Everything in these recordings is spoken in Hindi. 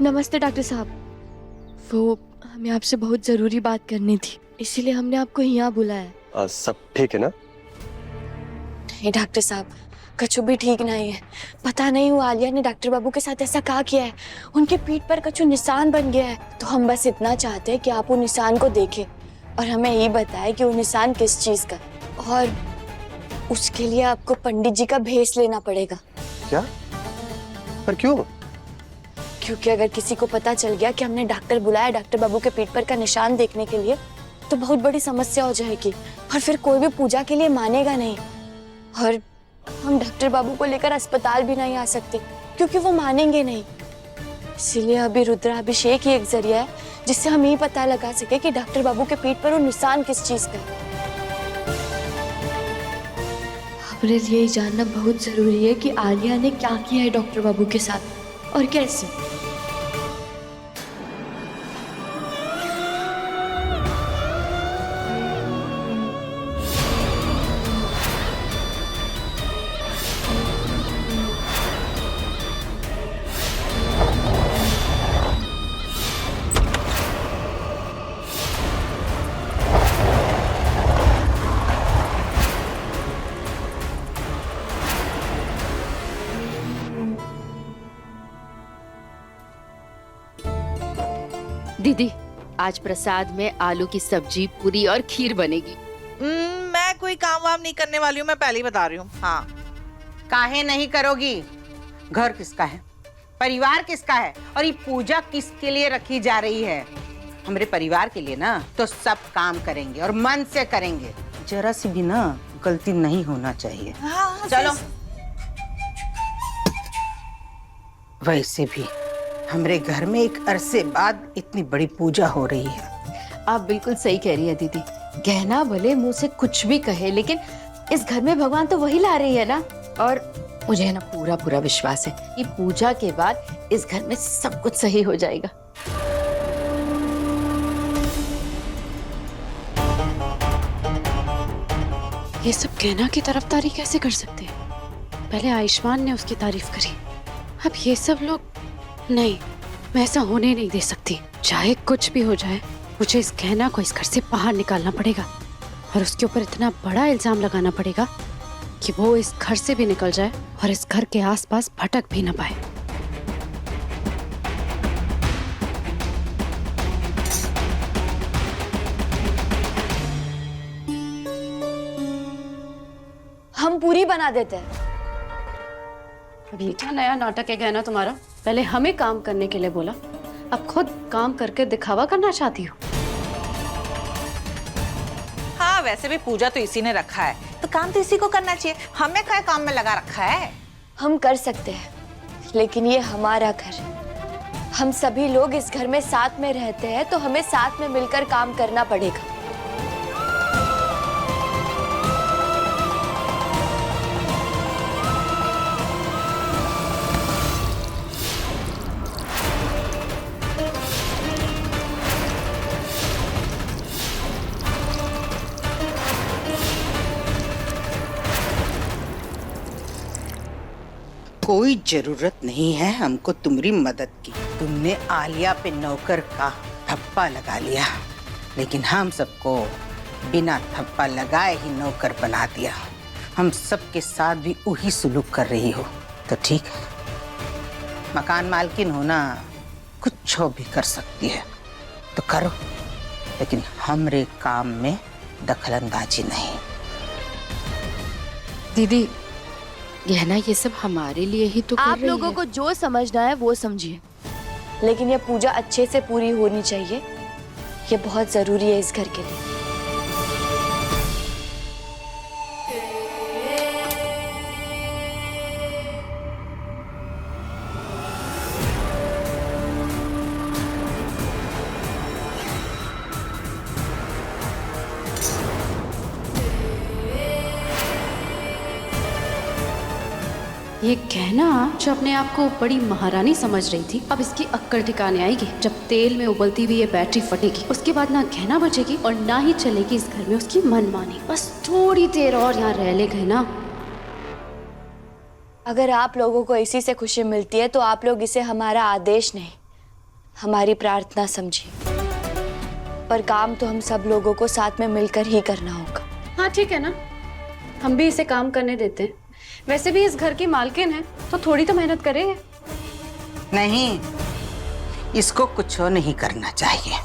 नमस्ते डॉक्टर साहब। वो हमें आपसे बहुत जरूरी बात करनी थी, इसीलिए हमने आपको यहाँ बुलाया। सब ठीक है ना? नहीं डॉक्टर साहब, कछु भी ठीक नहीं है। पता नहीं वो आलिया ने डॉक्टर बाबू के साथ ऐसा क्या किया है, उनके पीठ पर कछु निशान बन गया है। तो हम बस इतना चाहते हैं कि आप उन निशान को देखें और हमें ये बताएं कि वो निशान किस चीज का, और उसके लिए आपको पंडित जी का भेष लेना पड़ेगा। क्या? पर क्यों? क्योंकि अगर किसी को पता चल गया कि हमने डॉक्टर बुलाया डॉक्टर बाबू के पीठ पर का निशान देखने के लिए, तो बहुत बड़ी समस्या हो जाएगी और फिर कोई भी पूजा के लिए मानेगा नहीं, और हम डॉक्टर बाबू को लेकर अस्पताल भी नहीं आ सकते क्योंकि वो मानेंगे नहीं। इसीलिए अभी रुद्राभिषेक ही एक जरिया है जिससे हम ये पता लगा सके कि डॉक्टर बाबू के पीठ पर वो निशान किस चीज का है। हमारे लिए ये जानना बहुत जरूरी है कि आलिया ने क्या किया है डॉक्टर बाबू के साथ और कैसे। दीदी, आज प्रसाद में आलू की सब्जी, पूरी और खीर बनेगी। मैं कोई काम वाम नहीं करने वाली हूँ, मैं पहले ही बता रही हूँ। हाँ, काहे नहीं करोगी? घर किसका है, परिवार किसका है, और ये पूजा किसके लिए रखी जा रही है? हमारे परिवार के लिए ना, तो सब काम करेंगे और मन से करेंगे। जरा सी भी ना गलती नहीं होना चाहिए। हाँ, चलो। वैसे भी हमारे घर में एक अरसे बाद इतनी बड़ी पूजा हो रही है। आप बिल्कुल सही कह रही है दीदी। गहना भले मुंह से कुछ भी कहे, लेकिन इस घर में भगवान तो वही ला रही है ना। और मुझे ना पूरा पूरा विश्वास है कि पूजा के बाद इस घर में सब कुछ सही हो जाएगा। ये सब गहना की तरफदारी कैसे कर सकते हैं? पहले आयुष्मान ने उसकी तारीफ करी, अब ये सब लोग। नहीं, मैं ऐसा होने नहीं दे सकती। चाहे कुछ भी हो जाए, मुझे इस गहना को इस घर से बाहर निकालना पड़ेगा और उसके ऊपर इतना बड़ा इल्जाम लगाना पड़ेगा कि वो इस घर से भी निकल जाए और इस घर के आसपास भटक भी ना पाए। हम पूरी बना देते हैं। अभी क्या नया नाटक है गहना तुम्हारा? पहले हमें काम करने के लिए बोला, अब खुद काम करके दिखावा करना चाहती हो। हाँ, वैसे भी पूजा तो इसी ने रखा है, तो काम तो इसी को करना चाहिए। हमें क्या काम में लगा रखा है? हम कर सकते हैं, लेकिन ये हमारा घर है। हम सभी लोग इस घर में साथ में रहते हैं, तो हमें साथ में मिलकर काम करना पड़ेगा। कोई जरूरत नहीं है हमको तुम्हारी मदद की। तुमने आलिया पे नौकर का थप्पा लगा लिया, लेकिन हम सबको बिना थप्पा लगाए ही नौकर बना दिया। हम सबके साथ भी वही सुलूक कर रही हो, तो ठीक है। मकान मालकिन होना कुछ भी कर सकती है तो करो, लेकिन हमरे काम में दखलंदाजी नहीं। दीदी, गहना ये सब हमारे लिए ही तो कर आप रही लोगों है। को जो समझना है वो समझिए, लेकिन ये पूजा अच्छे से पूरी होनी चाहिए। ये बहुत जरूरी है इस घर के लिए। ये गहना जो अपने आप को बड़ी महारानी समझ रही थी, अब इसकी अक्कड़ ठिकाने आएगी जब तेल में उबलती हुई ये बैटरी फटेगी। उसके बाद ना गहना बचेगी और ना ही चलेगी इस घर में उसकी मनमानी। बस थोड़ी देर और यहाँ रह ले गहना, अगर आप लोगों को इसी से खुशी मिलती है तो आप लोग इसे हमारा आदेश नहीं, हमारी प्रार्थना समझिए। पर काम तो हम सब लोगों को साथ में मिलकर ही करना होगा। हाँ ठीक है ना, हम भी इसे काम करने देते हैं। वैसे भी इस घर की मालकिन है तो थोड़ी तो मेहनत करेंगे। नहीं, इसको कुछ नहीं करना चाहिए।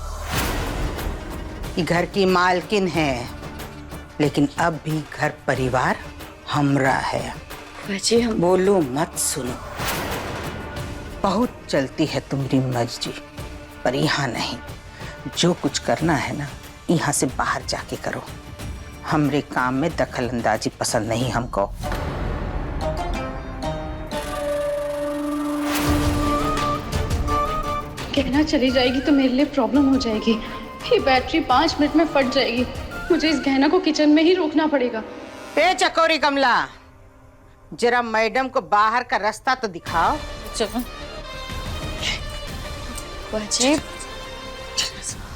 ये घर की मालकिन है, लेकिन अब भी घर परिवार हमरा है। बाजी हम बोलो मत, सुनो। बहुत चलती है तुम्हारी मर्जी, पर यहाँ नहीं। जो कुछ करना है ना, यहाँ से बाहर जाके करो। हमरे काम में दखल अंदाजी पसंद नहीं हमको। कहना चली जाएगी तो मेरे लिए प्रॉब्लम हो जाएगी। ये बैटरी 5 मिनट में फट जाएगी। मुझे इस गहना को किचन में ही रोकना पड़ेगा। ए चकोरी कमला, जरा मैडम को बाहर का रास्ता तो दिखाओ। चलो बाजी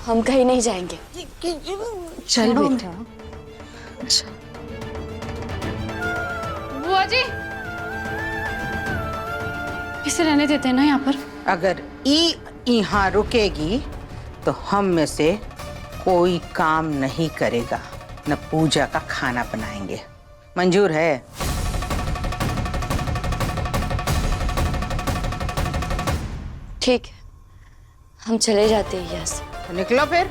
हम कहीं नहीं जाएंगे। चल बेटा। बुआ जी, इसे रहने देते हैं ना यहाँ पर। अगर यहाँ रुकेगी तो हम में से कोई काम नहीं करेगा, न पूजा का खाना बनाएंगे। मंजूर है? ठीक है, हम चले जाते हैं यहाँ से। तो निकलो फिर।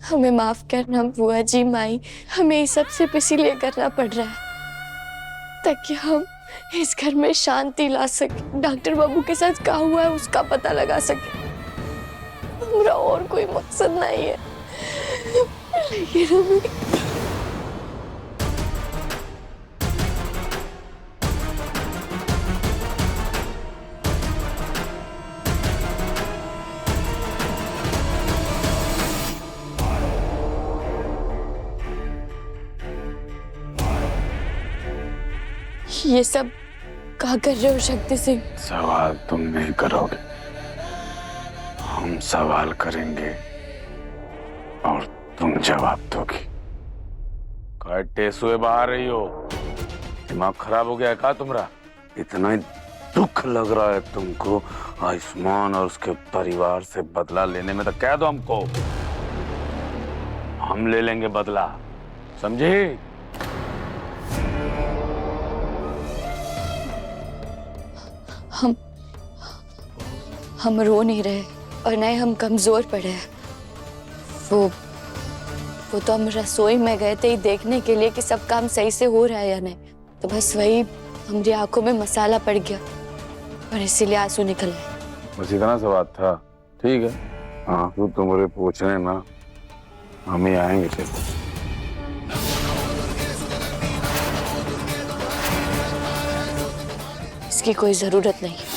हमें माफ करना बुआ जी, माई, हमें ये सब सिर्फ इसीलिए करना पड़ रहा है ताकि हम इस घर में शांति ला सके, डॉक्टर बाबू के साथ क्या हुआ है उसका पता लगा सके। हमारा और कोई मकसद नहीं है, लेकिन हमें ये सब क्या कर रहे हो शक्ति सिंह? सवाल तुम नहीं करोगे, हम सवाल करेंगे और तुम जवाब दोगी। काय टेसुए बाहर रही हो? दिमाग खराब हो गया है क्या तुम्हारा? इतना ही दुख लग रहा है तुमको आयुष्मान और उसके परिवार से बदला लेने में, तो कह दो हमको, हम ले लेंगे बदला, समझे? हम रो नहीं रहे और नहीं हम कमजोर पड़े हैं। वो तो हम रसोई में गए थे देखने के लिए कि सब काम सही से हो रहा है या नहीं, तो बस वही हमारी आंखों में मसाला पड़ गया और इसीलिए आंसू निकल गए। बस इतना सा बात था, ठीक है? हाँ, तो तुम्हारे पूछने ना हम ही आएंगे फिर। इसकी कोई जरूरत नहीं।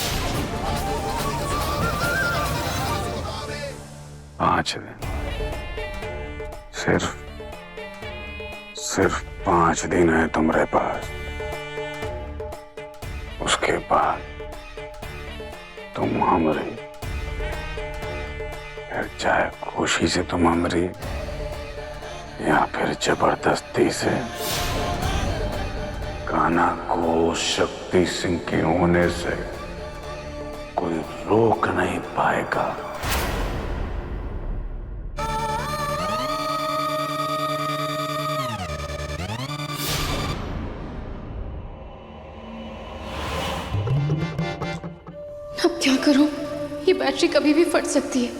5 दिन, सिर्फ 5 दिन है तुम्हारे पास। उसके बाद तुम हमरी, फिर चाहे खुशी से तुम हमरी या फिर जबरदस्ती से, कान्हा को शक्ति सिंह के होने से कोई रोक नहीं पाएगा। अब क्या करूं? ये बैटरी कभी भी फट सकती है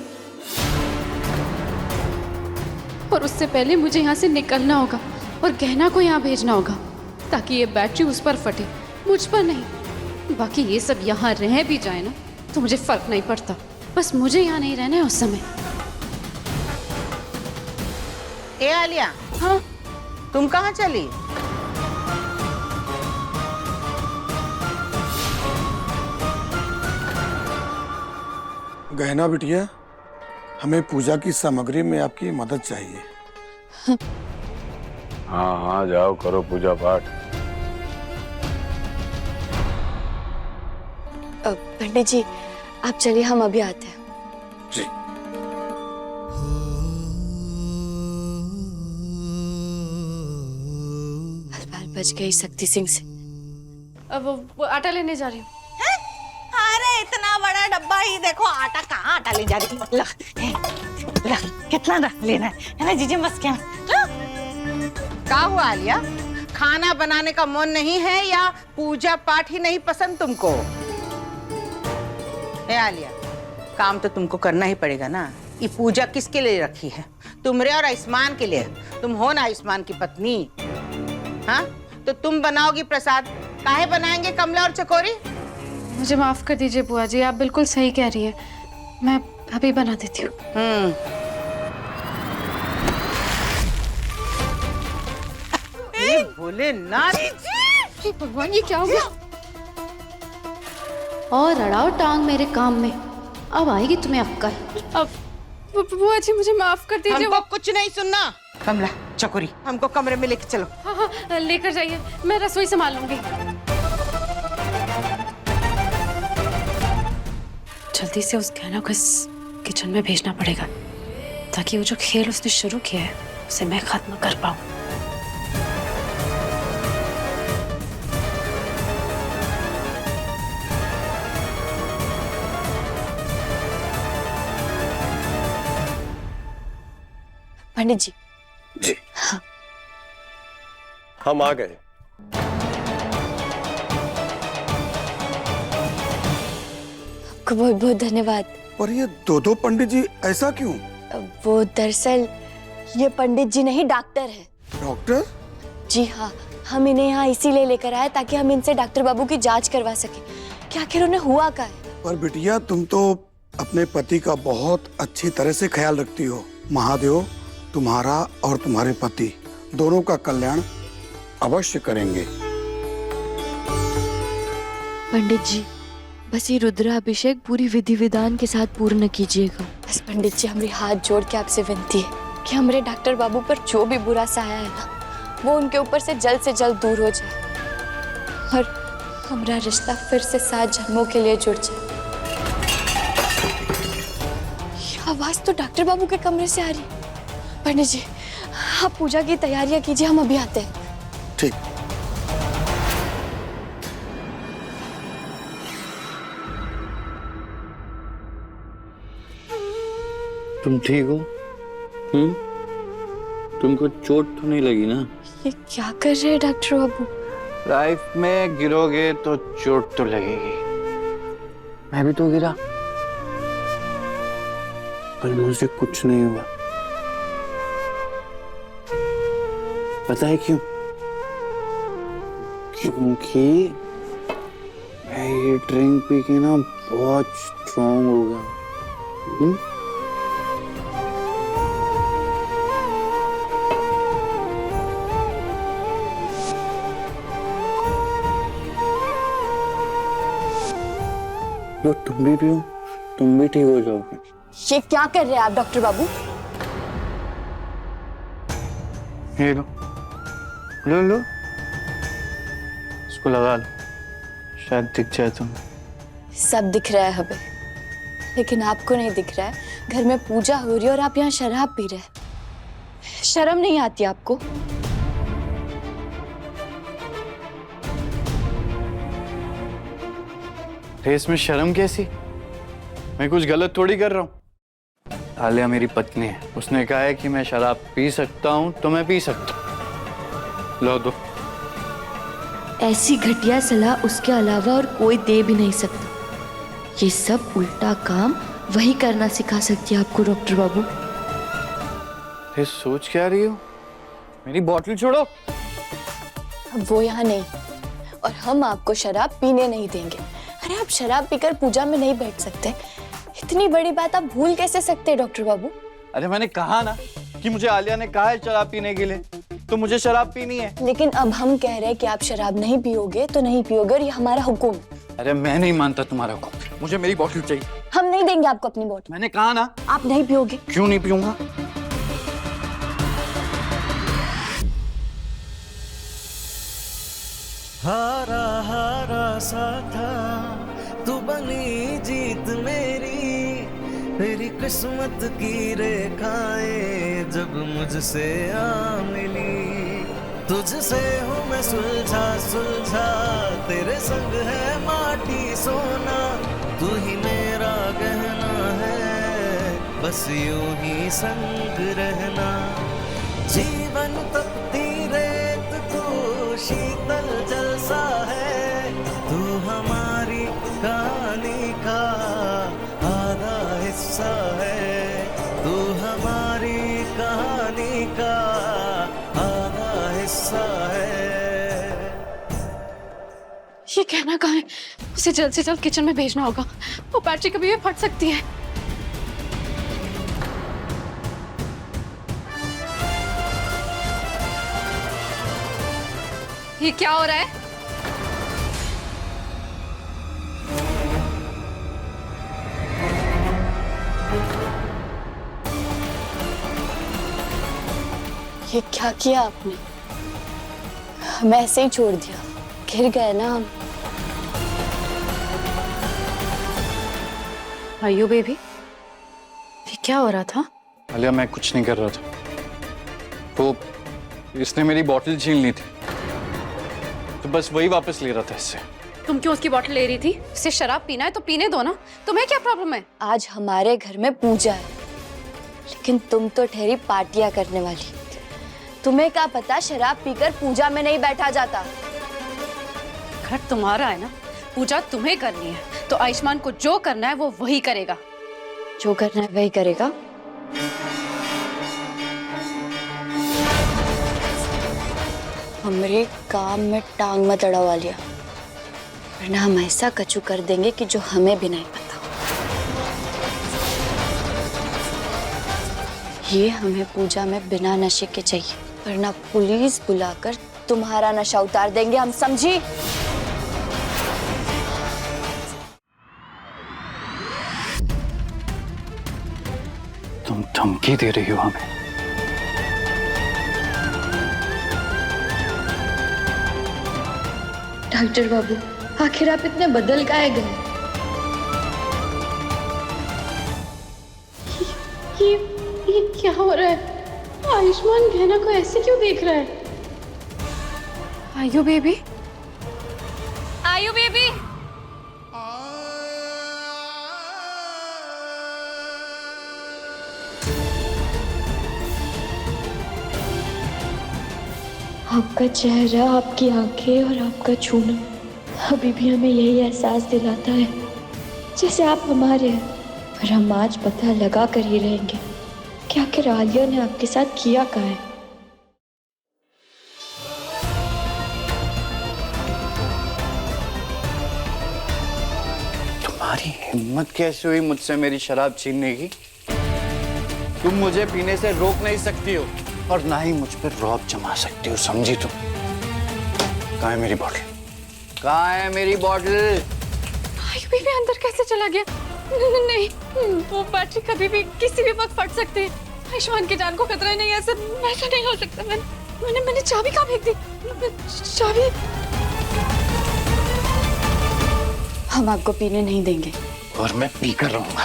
और उससे पहले मुझे यहाँ से निकलना होगा और गहना को यहाँ भेजना होगा ताकि ये बैटरी उस पर फटे, मुझ पर नहीं। बाकी ये सब यहाँ रह भी जाए ना तो मुझे फर्क नहीं पड़ता, बस मुझे यहाँ नहीं रहना है उस समय। ए आलिया, हाँ तुम कहाँ चली? गहना बिटिया, हमें पूजा की सामग्री में आपकी मदद चाहिए। हाँ हाँ, जाओ करो पूजा पाठ। पंडित जी, आप चलिए, हम अभी आते हैं। जी। बाल बच गई शक्ति सिंह से। अब वो आटा लेने जा रही हूँ। अरे इतना बड़ा डब्बा ही देखो, आटा कहाँ आटा ले जा रही है? कितना लेना है ना जीजी? बस क्या का हुआ आलिया, खाना बनाने का मन नहीं है या पूजा पाठ ही नहीं पसंद तुमको? ए आलिया, काम तो तुमको करना ही पड़ेगा ना। ये पूजा किसके लिए रखी है? तुमरे और आयुष्मान के लिए। तुम हो ना आयुष्मान की पत्नी, हाँ? तो तुम बनाओगी प्रसाद, काहे बनाएंगे कमला और चकोरी? मुझे माफ कर दीजिए बुआ जी, आप बिल्कुल सही कह रही हैं। मैं अभी बना देती हूँ। भोलेनाथ, भगवान, ये क्या हो गया? और अड़ाओ टांग मेरे काम में, अब आएगी तुम्हें अक्कल। अब बुआ जी मुझे माफ कर दीजिए। हमको कुछ नहीं सुनना। कमला, चकोरी, हमको कमरे में लेके चलो। हाँ हाँ, लेकर जाइए, मैं रसोई संभाल लूंगी। जल्दी से उस गहना को इस किचन में भेजना पड़ेगा, ताकि वो जो खेल उसने शुरू किया है उसे मैं खत्म कर पाऊं। पंडित जी। जी। हाँ। हम आ गए। आपको बहुत बहुत धन्यवाद। पर ये दो पंडित जी ऐसा क्यों? वो दरअसल ये पंडित जी नहीं, डॉक्टर है। डॉक्टर? जी हाँ, हम इन्हें यहाँ इसीलिए लेकर आए ताकि हम इनसे डॉक्टर बाबू की जांच करवा सके कि आखिर उन्हें हुआ क्या है। पर बिटिया, तुम तो अपने पति का बहुत अच्छी तरह से ख्याल रखती हो। महादेव तुम्हारा और तुम्हारे पति दोनों का कल्याण अवश्य करेंगे। पंडित जी, बस ये रुद्राभिषेक पूरी विधि विधान के साथ पूर्ण कीजिएगा। बस पंडित जी, हमारी हाथ जोड़ के आपसे विनती है कि हमारे डॉक्टर बाबू पर जो भी बुरा साया है ना, वो उनके ऊपर से जल्द दूर हो जाए और हमारा रिश्ता फिर से 7 जन्मों के लिए जुड़ जाए। ये आवाज तो डॉक्टर बाबू के कमरे से आ रही है। पंडित जी, आप पूजा की तैयारियां कीजिए, हम अभी आते हैं। ठीक। तुम ठीक हो? तुमको चोट तो नहीं लगी ना? ये क्या कर रहे हैं डॉक्टर बाबू? लाइफ में गिरोगे तो चोट तो लगेगी। मैं भी तो गिरा, पर मुझे कुछ नहीं हुआ। पता है क्यों? क्योंकि मैं ये ड्रिंक पी के ना बहुत स्ट्रॉन्ग हो गया। लो, तुम भी पियो, तुम भी ठीक हो जाओगे। ये क्या कर रहे हैं आप डॉक्टर बाबू? ये लो लो लो, इसको लगा लो, शायद दिख जाए तुम्हें। सब दिख रहा है हमें, लेकिन आपको नहीं दिख रहा है। घर में पूजा हो रही है और आप यहाँ शराब पी रहे हैं। शर्म नहीं आती आपको? इसमें शर्म कैसी? मैं कुछ गलत थोड़ी कर रहा हूँ। आलिया मेरी पत्नी है, उसने कहा है कि मैं शराब पी सकता हूँ तो मैं पी सकता हूँ। लो दो। ऐसी घटिया सलाह उसके अलावा और कोई दे भी नहीं सकता। ये सब उल्टा काम वही करना सिखा सकती है आपको डॉक्टर बाबू। ये सोच क्या रही हो? मेरी बोतल छोड़ो। अब वो यहाँ नहीं और हम आपको शराब पीने नहीं देंगे। अरे आप शराब पीकर पूजा में नहीं बैठ सकते। इतनी बड़ी बात आप भूल कैसे सकते हैं डॉक्टर बाबू? अरे मैंने कहा ना कि मुझे आलिया ने कहा है शराब पीने के लिए, तो मुझे शराब पीनी है। लेकिन अब हम कह रहे हैं कि आप शराब नहीं पियोगे तो नहीं पियोगे और ये हमारा हुक्म है। अरे मैं नहीं मानता तुम्हारा हुक्म, मुझे मेरी बोतल चाहिए। हम नहीं देंगे आपको अपनी बोतल। मैंने कहा ना। आप नहीं पियोगे। क्यों नहीं पीऊंगा? हारा हारा सा था, तू बनी जीत में किस्मत की रेखाएं जब मुझसे आ मिली, तुझसे हूँ मैं सुलझा सुलझा, तेरे संग है माटी सोना, तू ही मेरा गहना है, बस यूं ही संग रहना। जीवन तपती रेत तू शीतल जलसा है, तू हमारी कहानी का आधा हिस्सा है, तू हमारी कहानी का आधा हिस्सा है। ये कहना कहाँ है? उसे जल्द से जल्द किचन में भेजना होगा, वो बैटरी कभी भी फट सकती है। ये क्या हो रहा है? ये क्या किया आपने? हमें ऐसे ही छोड़ दिया, गिर गए ना हम। आयु बेबी, ये क्या हो रहा था? आलिया मैं कुछ नहीं कर रहा था, वो इसने मेरी बोतल छीन ली थी, तो बस वही वापस ले रहा था इससे। तुम क्यों उसकी बोतल ले रही थी? उसे शराब पीना है तो पीने दो ना, तुम्हें क्या प्रॉब्लम है? आज हमारे घर में पूजा है, लेकिन तुम तो ठहरी पार्टियां करने वाली। तुम्हें क्या पता शराब पीकर पूजा में नहीं बैठा जाता। घर तुम्हारा है ना, पूजा तुम्हें करनी है, तो आयुष्मान को जो करना है वो वही करेगा। जो करना है वही करेगा। हमरे काम में टांग मत अड़वा लिया, वरना हम ऐसा कचू कर देंगे कि जो हमें भी नहीं पता। ये हमें पूजा में बिना नशे के चाहिए, वरना पुलिस बुलाकर तुम्हारा नशा उतार देंगे हम, समझी? तुम धमकी दे रही हो हमें? डॉक्टर बाबू, आखिर आप इतने बदल काहे गए? ये क्या हो रहा है? आयुष्मान गहना को ऐसे क्यों देख रहा है? आयु बेबी, आयु बेबी, आपका चेहरा, आपकी आंखें और आपका छूना अभी भी हमें यही एहसास दिलाता है जैसे आप हमारे हैं। पर हम आज पता लगा कर ही रहेंगे कि आखिर आलिया ने आपके साथ किया क्या है। तुम्हारी हिम्मत कैसे हुई मुझसे मेरी शराब छीनने की? तुम मुझे पीने से रोक नहीं सकती हो और ना ही मुझ पर रौब जमा सकती हो, समझी तुम? कहाँ है मेरी बोतल? कहाँ है मेरी बोतल? आयु बेबी अंदर कैसे चला गया? नहीं, वो बैटरी कभी भी किसी भी वक्त फट सकती है। आयुष्मान की जान को खतरा नहीं है, ऐसा नहीं हो सकता। मैंने चाबी कहाँ फेंक दी? चाबी? हम आपको पीने नहीं देंगे और मैं पी कर रहूंगा।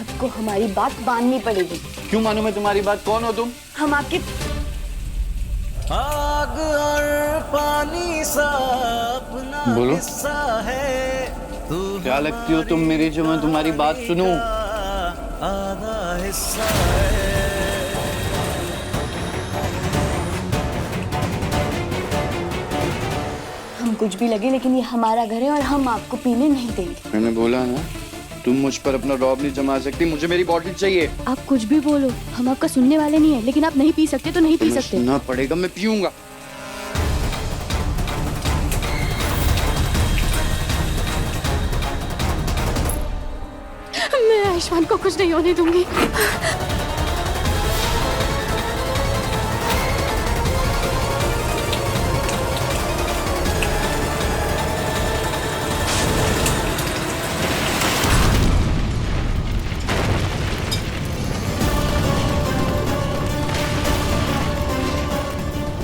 आपको हमारी बात माननी पड़ेगी। क्यों मानूं मैं तुम्हारी बात? कौन हो तुम? हम आपके आग और पानी सा अपना बोलो। हिस्सा है, तू क्या लगती हो तुम मेरी जो मैं तुम्हारी बात सुनूं? आधा हिस्सा है। हम कुछ भी लगे, लेकिन ये हमारा घर है और हम आपको पीने नहीं देंगे। मैंने बोला ना, तुम मुझ पर अपना रौब नहीं जमा सकती। मुझे मेरी बोतल चाहिए। आप कुछ भी बोलो, हम आपका सुनने वाले नहीं है, लेकिन आप नहीं पी सकते तो नहीं पी सकते। सुनना पड़ेगा, मैं पीऊंगा। मैं आयुष्मान को कुछ नहीं होने दूंगी।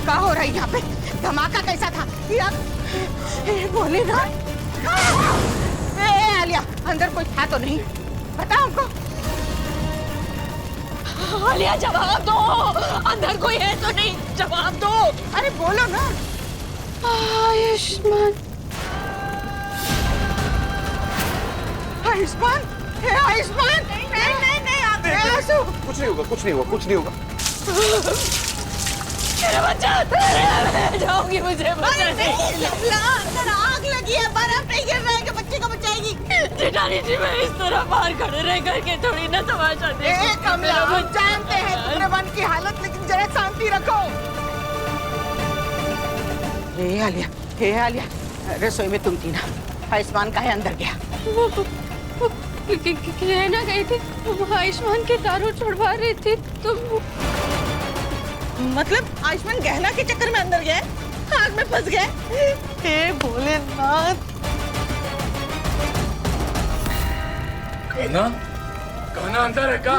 क्या हो रहा है यहाँ पे? धमाका कैसा था? बोले ना। आलिया, अंदर कोई था तो नहीं? बता हमको। आलिया जवाब दो, अंदर कोई है तो नहीं, जवाब दो। अरे बोलो ना। आयुष्मान, आयुष्मान, हे आयुष्मान, नहीं आंसू। कुछ नहीं होगा, कुछ नहीं होगा, कुछ नहीं होगा। मेरा बच्चा, मैं जाऊंगी, मुझे बचा नहीं। अंदर आग लगी है, बर्फ नहीं गिर रहा है कि बच्चे को बचाएगी। जेठानी जी, मैं इस तरह बाहर खड़े रह करके थोड़ी ना तमाशा देखूं। कमला, हम जानते हैं तुम्हारे मन की हालत, लेकिन जरा शांति रखो। हे आलिया, रसोई में तुम थी ना, आयुष्मान काहे अंदर गया? कहना गई थी, आयुष्मान के दारू छुड़वा रही थी तो। मतलब आयुष्मान गहना के चक्कर में अंदर गया, आग में फंस गए? हे भोलेनाथ। गाना? गाना अंदर है क्या?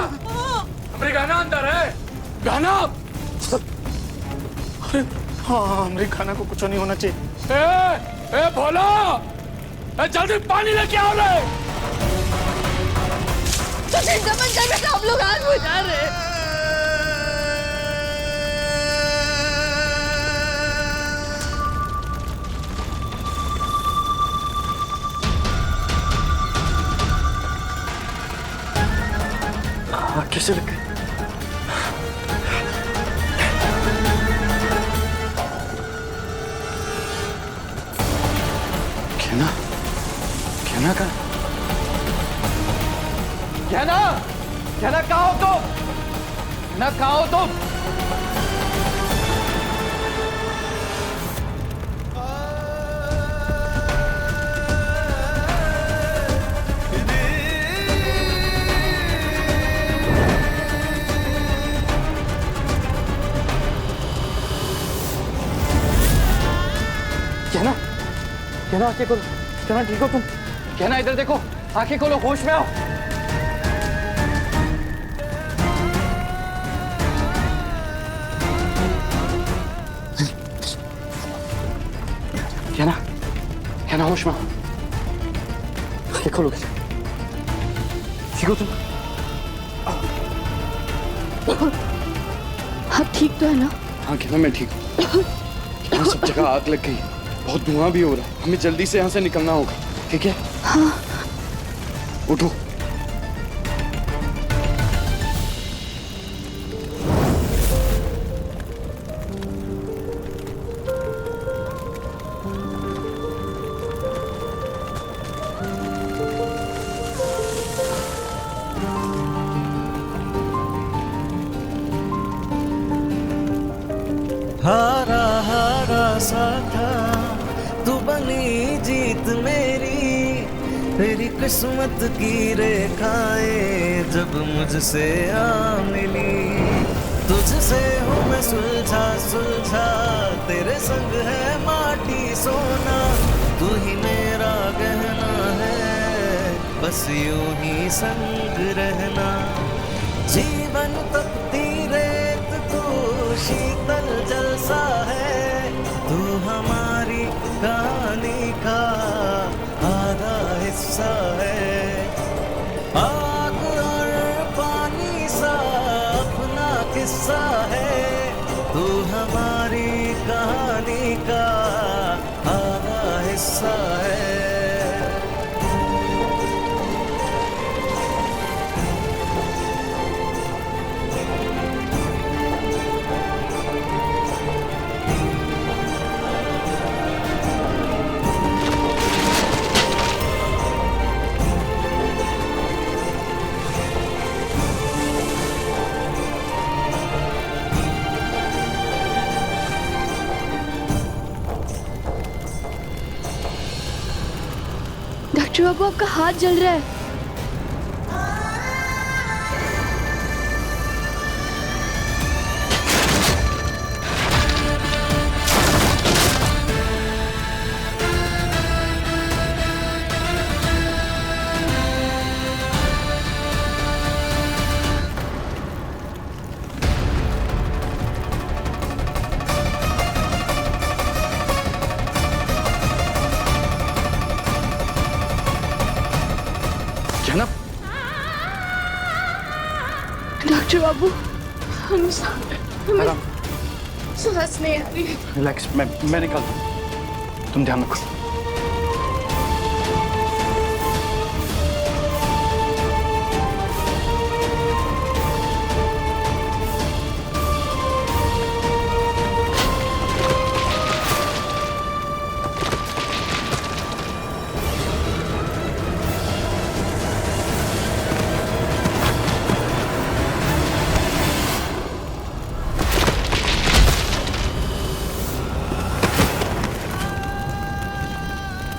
हमारी गाना अंदर है? गाना? अरे हाँ, हमारी गाना को कुछ नहीं होना चाहिए। ए भोला, जल्दी पानी लेके आओ रे। हम लोग आग बुझा रहे। कैसे लग गए? कहना का कहना कहाँ हो तुम? कहना कहाँ हो तुम? कहना आंखें खोलो। कहना ठीक हो तुम? कहना इधर देखो, आंखें खोलो, होश में आओ। कहना होश में आओ, आंखें खोलो। ठीक हो तुम? आप ठीक तो है ना? हाँ कहना मैं ठीक हूँ। कहना सब जगह आग लग गई, बहुत धुआं भी हो रहा है, हमें जल्दी से यहाँ से निकलना होगा, ठीक है? हाँ। उठो। हारा हारा सा था, तू बनी जीत मेरी। तेरी किस्मत की रेखाएं जब मुझसे आ मिली, तुझसे हूँ मैं सुलझा सुलझा, तेरे संग है माटी सोना। तू ही मेरा गहना है, बस यूं ही संग रहना। जीवन तपती रेत तू शीतल जलसा है, तू हमारी कहानी का आधा हिस्सा है। आग और पानी सा अपना किस्सा है, तू हमारी कहानी का आधा हिस्सा है। डॉक्टर बाबू, आपका हाथ जल रहा है। डॉक्टर बाबू, हमें आराम, सांस नहीं आ रही। रिलैक्स, मैं निकालता हूँ, तुम ध्यान रखो।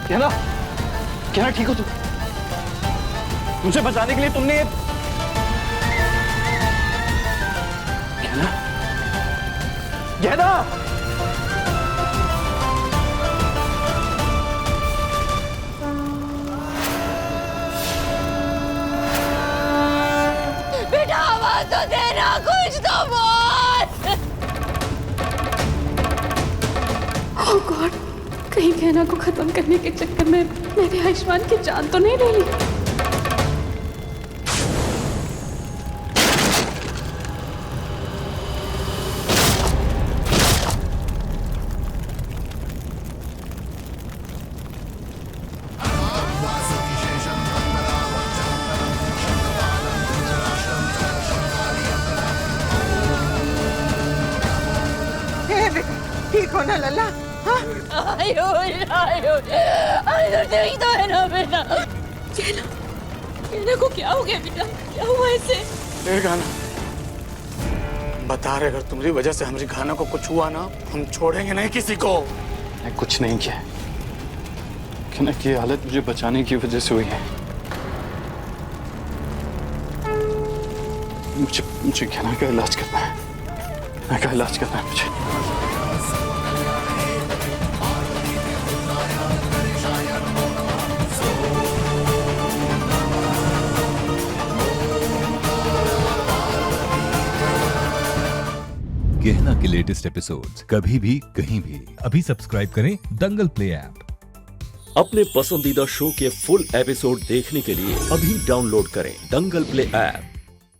कहना, कहना ठीक हो तुम? मुझे बचाने के लिए तुमने कहना, कहना, बेटा आवाज तो देना, कुछ तो बोल। ओह गॉड, कहीं कहना को खत्म करने के चक्कर में मैंने आयुष्मान की जान तो नहीं ले ली। ठीक हो ना लल्ला? आयुष, आयुष, आयुष ठीक तो है ना बेटा? कहना को क्या हो गया बेटा? क्या हुआ इसे? ए गाना, बता रहे अगर तुम्हारी वजह से हमारी गाना को कुछ हुआ ना, हम छोड़ेंगे नहीं किसी को। मैं कुछ नहीं किया, कहना की हालत मुझे बचाने की वजह से हुई है। मुझे कहना का इलाज करना है, कहना का इलाज करना है मुझे। गहना के लेटेस्ट एपिसोड्स कभी भी कहीं भी अभी सब्सक्राइब करें दंगल प्ले ऐप। अपने पसंदीदा शो के फुल एपिसोड देखने के लिए अभी डाउनलोड करें दंगल प्ले ऐप।